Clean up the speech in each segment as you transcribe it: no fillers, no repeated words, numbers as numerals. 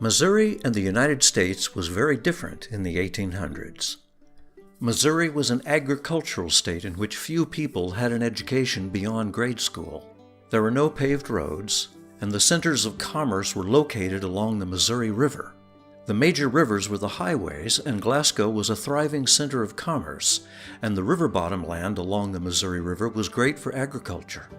Missouri and the United States was very different in the 1800s. Missouri was an agricultural state in which few people had an education beyond grade school. There were no paved roads, and the centers of commerce were located along the Missouri River. The major rivers were the highways, and Glasgow was a thriving center of commerce, and the river bottom land along the Missouri River was great for agriculture.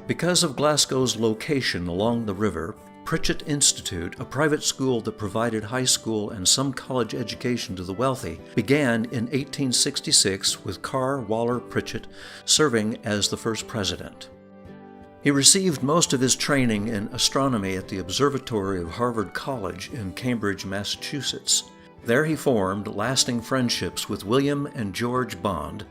Because of Glasgow's location along the river, Pritchett Institute, a private school that provided high school and some college education to the wealthy, began in 1866 with Carr Waller Pritchett serving as the first president. He received most of his training in astronomy at the Observatory of Harvard College in Cambridge, Massachusetts. There he formed lasting friendships with William and George Bond,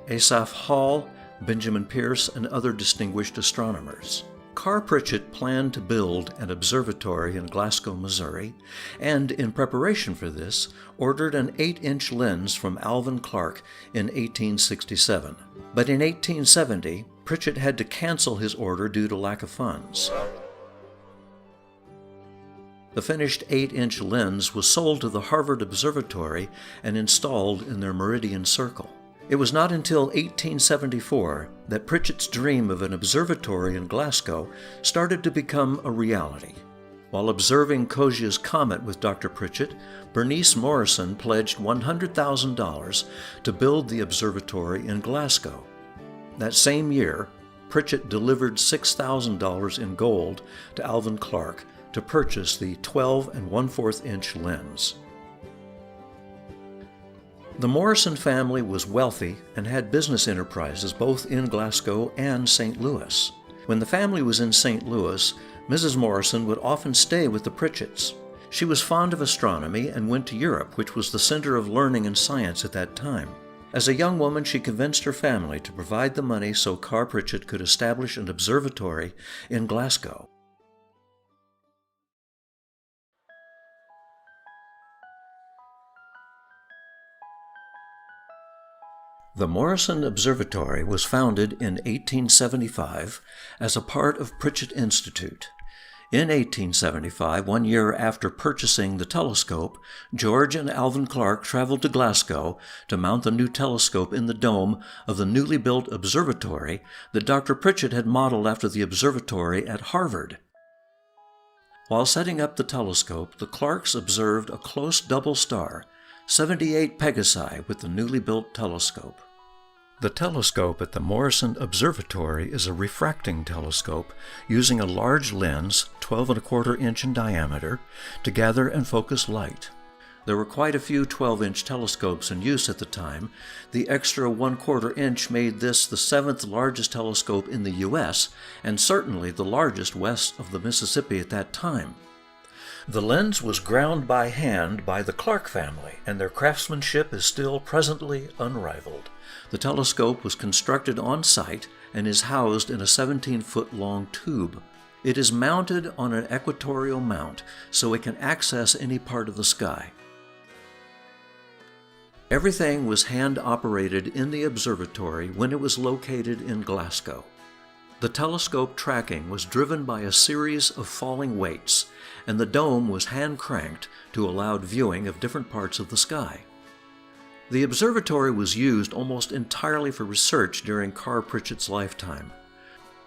Asaph Hall, Benjamin Pierce, and other distinguished astronomers. Carr Pritchett planned to build an observatory in Glasgow, Missouri, and in preparation for this, ordered an 8-inch lens from Alvan Clark in 1867. But in 1870, Pritchett had to cancel his order due to lack of funds. The finished 8-inch lens was sold to the Harvard Observatory and installed in their meridian circle. It was not until 1874 that Pritchett's dream of an observatory in Glasgow started to become a reality. While observing Coggia's comet with Dr. Pritchett, Bernice Morrison pledged $100,000 to build the observatory in Glasgow. That same year, Pritchett delivered $6,000 in gold to Alvan Clark to purchase the 12 1/4 inch lens. The Morrison family was wealthy and had business enterprises both in Glasgow and St. Louis. When the family was in St. Louis, Mrs. Morrison would often stay with the Pritchetts. She was fond of astronomy and went to Europe, which was the center of learning and science at that time. As a young woman, she convinced her family to provide the money so Carr Pritchett could establish an observatory in Glasgow. The Morrison Observatory was founded in 1875 as a part of Pritchett Institute. In 1875, 1 year after purchasing the telescope, George and Alvan Clark traveled to Glasgow to mount the new telescope in the dome of the newly built observatory that Dr. Pritchett had modeled after the observatory at Harvard. While setting up the telescope, the Clarks observed a close double star, 78 Pegasi, with the newly built telescope. The telescope at the Morrison Observatory is a refracting telescope using a large lens, 12 1/4 inch in diameter, to gather and focus light. There were quite a few 12-inch telescopes in use at the time. The extra 1/4 inch made this the 7th largest telescope in the U.S. and certainly the largest west of the Mississippi at that time. The lens was ground by hand by the Clark family, and their craftsmanship is still presently unrivaled. The telescope was constructed on site and is housed in a 17-foot-long tube. It is mounted on an equatorial mount, so it can access any part of the sky. Everything was hand-operated in the observatory when it was located in Glasgow. The telescope tracking was driven by a series of falling weights, and the dome was hand-cranked to allow viewing of different parts of the sky. The observatory was used almost entirely for research during Carr Pritchett's lifetime.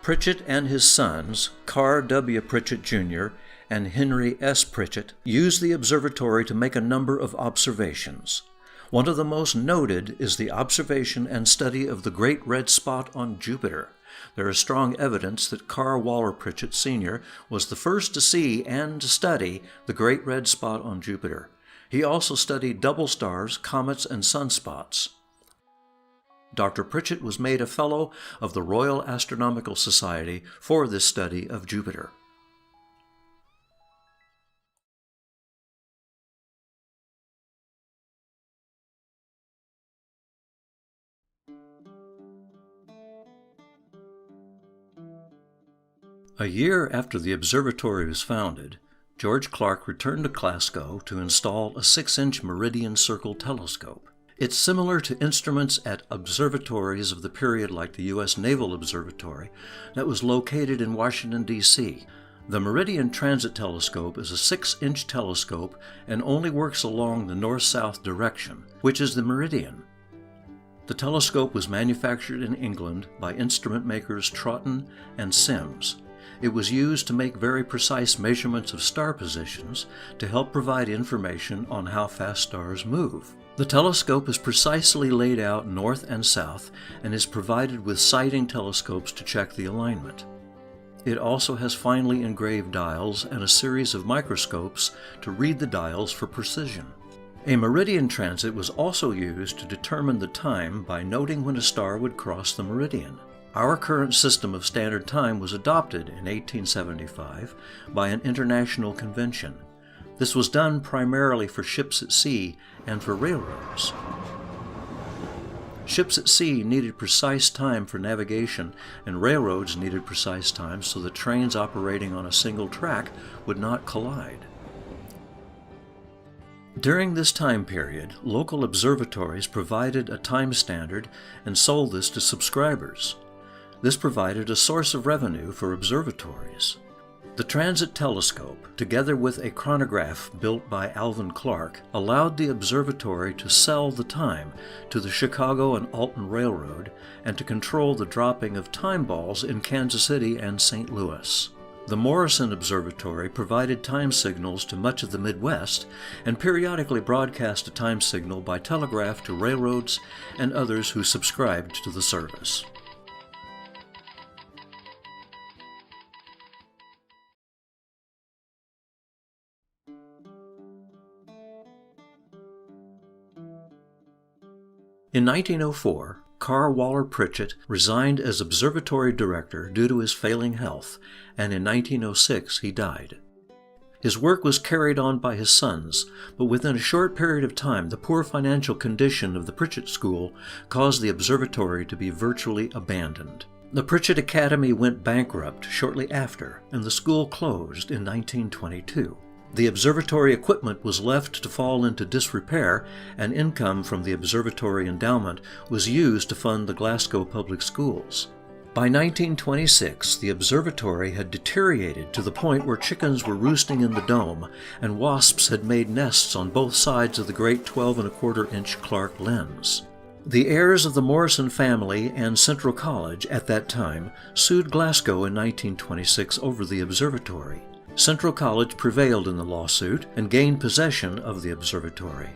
Pritchett and his sons, Carr W. Pritchett Jr. and Henry S. Pritchett, used the observatory to make a number of observations. One of the most noted is the observation and study of the Great Red Spot on Jupiter. There is strong evidence that Carr Waller Pritchett Sr. was the first to see and to study the Great Red Spot on Jupiter. He also studied double stars, comets, and sunspots. Dr. Pritchett was made a Fellow of the Royal Astronomical Society for this study of Jupiter. A year after the observatory was founded, George Clark returned to Glasgow to install a 6-inch meridian circle telescope. It's similar to instruments at observatories of the period like the U.S. Naval Observatory that was located in Washington, D.C. The Meridian Transit Telescope is a 6-inch telescope and only works along the north-south direction, which is the meridian. The telescope was manufactured in England by instrument makers Troughton and Sims. It was used to make very precise measurements of star positions to help provide information on how fast stars move. The telescope is precisely laid out north and south and is provided with sighting telescopes to check the alignment. It also has finely engraved dials and a series of microscopes to read the dials for precision. A meridian transit was also used to determine the time by noting when a star would cross the meridian. Our current system of standard time was adopted in 1875 by an international convention. This was done primarily for ships at sea and for railroads. Ships at sea needed precise time for navigation, and railroads needed precise time so that trains operating on a single track would not collide. During this time period, local observatories provided a time standard and sold this to subscribers. This provided a source of revenue for observatories. The transit telescope, together with a chronograph built by Alvan Clark, allowed the observatory to sell the time to the Chicago and Alton Railroad and to control the dropping of time balls in Kansas City and St. Louis. The Morrison Observatory provided time signals to much of the Midwest and periodically broadcast a time signal by telegraph to railroads and others who subscribed to the service. In 1904, Carr Waller Pritchett resigned as observatory director due to his failing health, and in 1906 he died. His work was carried on by his sons, but within a short period of time the poor financial condition of the Pritchett School caused the observatory to be virtually abandoned. The Pritchett Academy went bankrupt shortly after, and the school closed in 1922. The observatory equipment was left to fall into disrepair, and income from the observatory endowment was used to fund the Glasgow public schools. By 1926, the observatory had deteriorated to the point where chickens were roosting in the dome, and wasps had made nests on both sides of the great 12¼ Clark lens. The heirs of the Morrison family and Central College at that time sued Glasgow in 1926 over the observatory. Central College prevailed in the lawsuit and gained possession of the observatory.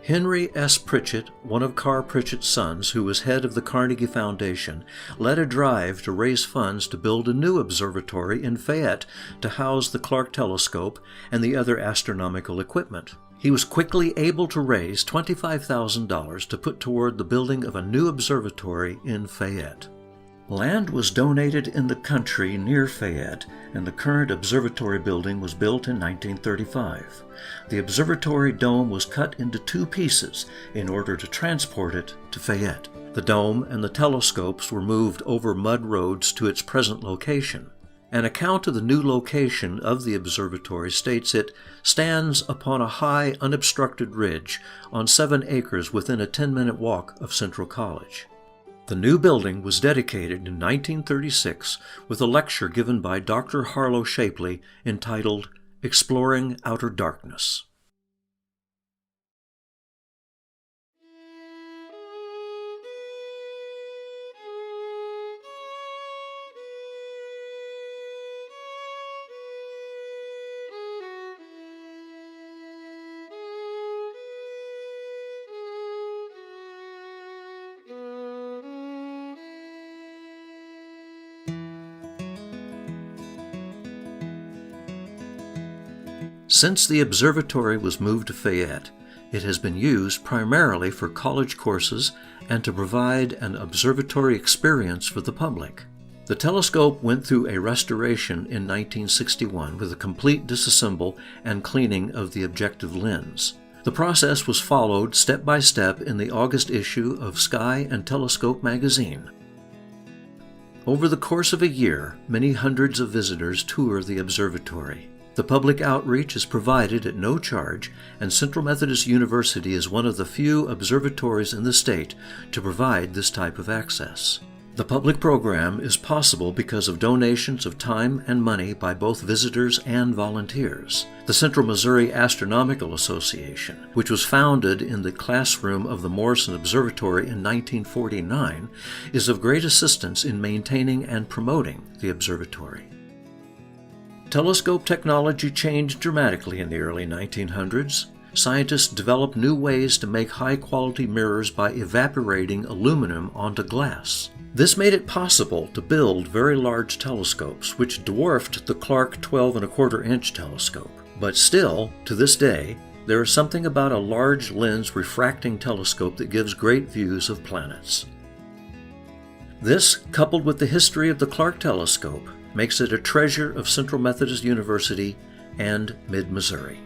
Henry S. Pritchett, one of Carr Pritchett's sons, who was head of the Carnegie Foundation, led a drive to raise funds to build a new observatory in Fayette to house the Clark telescope and the other astronomical equipment. He was quickly able to raise $25,000 to put toward the building of a new observatory in Fayette. Land was donated in the country near Fayette, and the current observatory building was built in 1935. The observatory dome was cut into 2 pieces in order to transport it to Fayette. The dome and the telescopes were moved over mud roads to its present location. An account of the new location of the observatory states it stands upon a high, unobstructed ridge on 7 acres within a 10-minute walk of Central College. The new building was dedicated in 1936 with a lecture given by Dr. Harlow Shapley entitled Exploring Outer Darkness. Since the observatory was moved to Fayette, it has been used primarily for college courses and to provide an observatory experience for the public. The telescope went through a restoration in 1961 with a complete disassemble and cleaning of the objective lens. The process was followed step by step in the August issue of Sky and Telescope magazine. Over the course of a year, many hundreds of visitors tour the observatory. The public outreach is provided at no charge, and Central Methodist University is one of the few observatories in the state to provide this type of access. The public program is possible because of donations of time and money by both visitors and volunteers. The Central Missouri Astronomical Association, which was founded in the classroom of the Morrison Observatory in 1949, is of great assistance in maintaining and promoting the observatory. Telescope technology changed dramatically in the early 1900s. Scientists developed new ways to make high-quality mirrors by evaporating aluminum onto glass. This made it possible to build very large telescopes, which dwarfed the Clark 12¼ telescope. But still, to this day, there is something about a large lens refracting telescope that gives great views of planets. This, coupled with the history of the Clark telescope, makes it a treasure of Central Methodist University and Mid-Missouri.